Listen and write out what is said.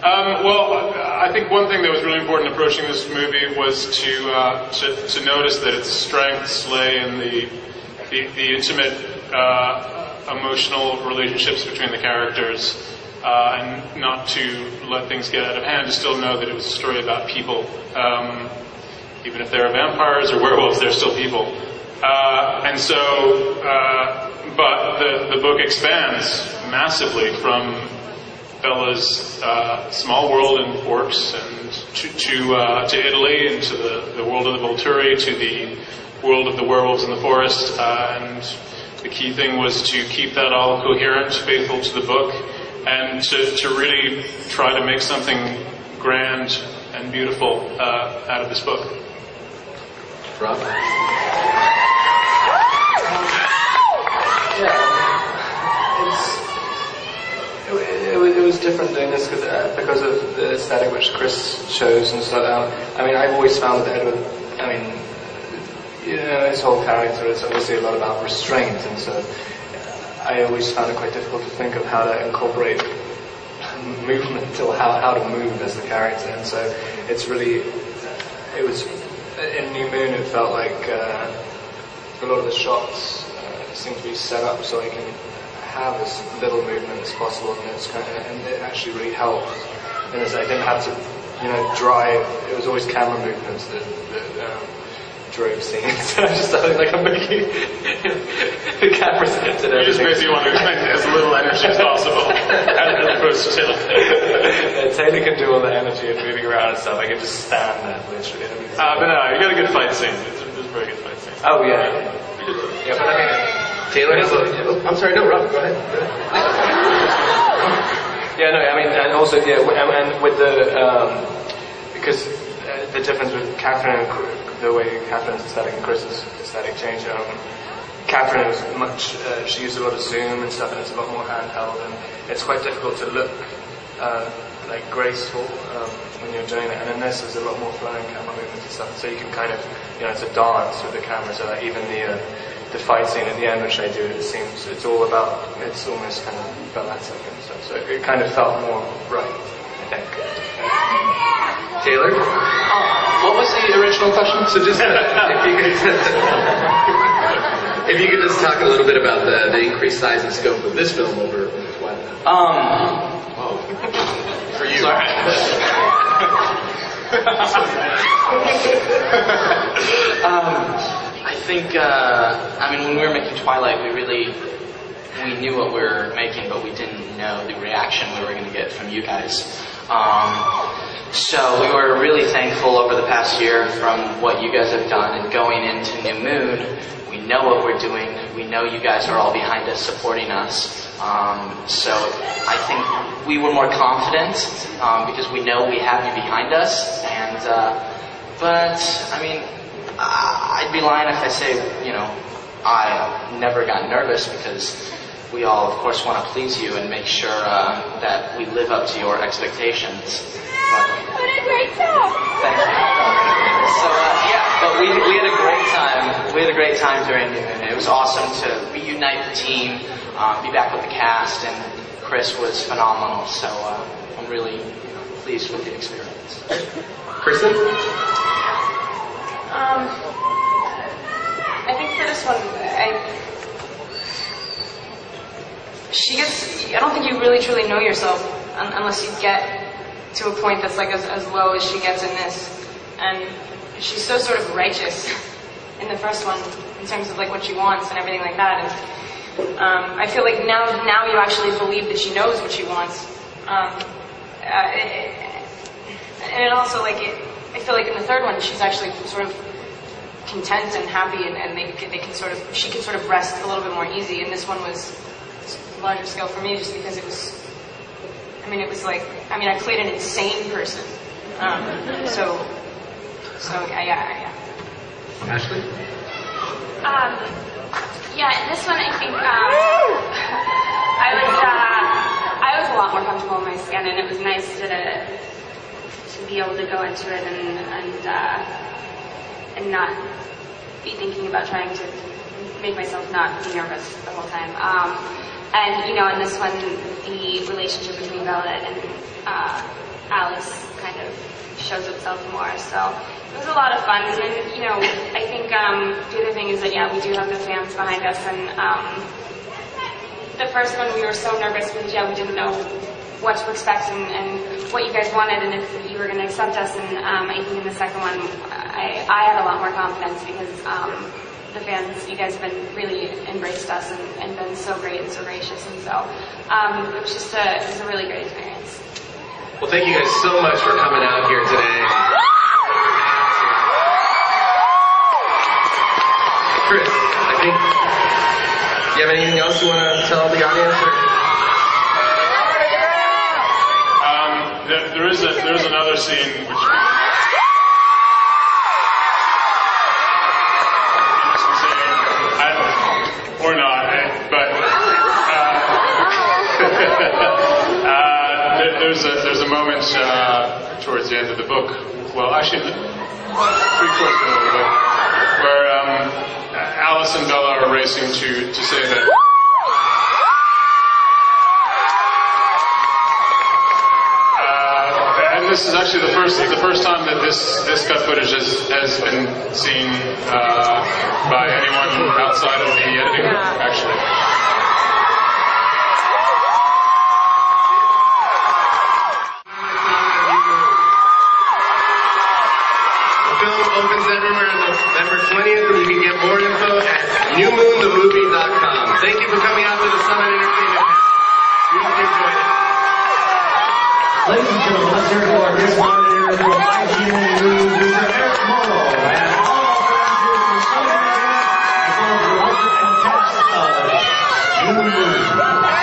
Well, I think one thing that was really important approaching this movie was to notice that its strengths lay in the intimate, emotional relationships between the characters, and not to let things get out of hand, to still know that it was a story about people. Even if they're vampires or werewolves, they're still people. And so, but the book expands massively from Bella's small world in Forks and to Italy, and to the world of the Volturi, to the world of the werewolves in the forest. And the key thing was to keep that all coherent, faithful to the book, and to really try to make something grand and beautiful out of this book. Rob? It was different doing this because of the aesthetic which Chris chose and stuff. I mean, I've always found that Edward, his whole character is obviously a lot about restraint, and so I always found it quite difficult to think of how to incorporate movement or how to move as the character. And so it was in New Moon, it felt like a lot of the shots seem to be set up so I can have as little movement as possible, and it actually really helped. And I didn't have to, drive. It was always camera movements that drove scenes. I just felt like I'm making the camera's hinted everything. You just basically want to expend as little energy as possible, as opposed to Taylor. Taylor can do all the energy and moving around and stuff. I can just stand there, literally. But no, you got a good fight scene. It's a very good fight scene. Oh, yeah. Yeah, but I mean, Taylor has I'm sorry, no, Rob, go ahead. Yeah, no, I mean, and also, yeah, and with the, because the difference with Catherine, the way Catherine's aesthetic and Chris's aesthetic changed, Catherine was much, she used a lot of zoom and stuff, and it's a lot more handheld, and it's quite difficult to look like graceful when you're doing it. And in this, there's a lot more flowing camera movements and stuff, so you can kind of, it's a dance with the camera, so that even the fight scene at the end, which I do, it's almost kind of balletic and stuff, so it kind of felt more right, I think. Taylor? What was the original question? So just if you could just talk a little bit about the increased size and scope of this film over Twilight. For you. Sorry. I think, when we were making Twilight, we knew what we were making, but we didn't know the reaction we were going to get from you guys. So we were really thankful over the past year from what you guys have done, and going into New Moon, we know what we're doing. We know you guys are all behind us, supporting us. So I think we were more confident because we know we have you behind us. And I'd be lying if I say, I never got nervous, because we all, of course, want to please you and make sure that we live up to your expectations. What a great job! Thank you. So, but we had a great time. We had a great time during New Moon. It was awesome to reunite the team, be back with the cast, and Chris was phenomenal. So I'm really pleased with the experience. Kristen? I think for this one, I don't think you really truly know yourself unless you get to a point that's like as low as she gets in this. And she's so sort of righteous in the first one in terms of like what she wants and everything like that. And I feel like now you actually believe that she knows what she wants. And it also I feel like in the third one she's actually sort of content and happy, and she can sort of rest a little bit more easy. And this one was a larger scale for me just because it was I played an insane person. Yeah. Ashley? In this one I think I was a lot more comfortable in my skin, and it was nice to be able to go into it and not be thinking about trying to make myself not be nervous the whole time. In this one, the relationship between Bella and Alice kind of shows itself more. So it was a lot of fun. And then, you know, I think the other thing is that, yeah, we do have the fans behind us. And the first one, we were so nervous because, yeah, we didn't know what to expect and what you guys wanted and if you were going to accept us. And I think in the second one, I had a lot more confidence because the fans, you guys have been really embraced us and been so great and so gracious. And so it was just it was a really great experience. Well, thank you guys so much for coming out here today. Chris, I think, do you have anything else you want to tell the audience? There's another scene which or not, but there's a moment towards the end of the book. Well, actually, 3/4 of the book, where Alice and Bella are racing to say that. This is actually the first time that this cut footage has been seen by anyone outside of the editing room, actually. The film opens everywhere on November 20th, and you can get more info at newmoonthemovie.com. Thank you for coming out to the Summit Entertainment. We hope you enjoyed it. Ladies and gentlemen, let's hear it for our guest monitor from IGN News, Mr. Eric Morrow, and all volunteers from Summit Entertainment, as well as the director and cast of New Moon.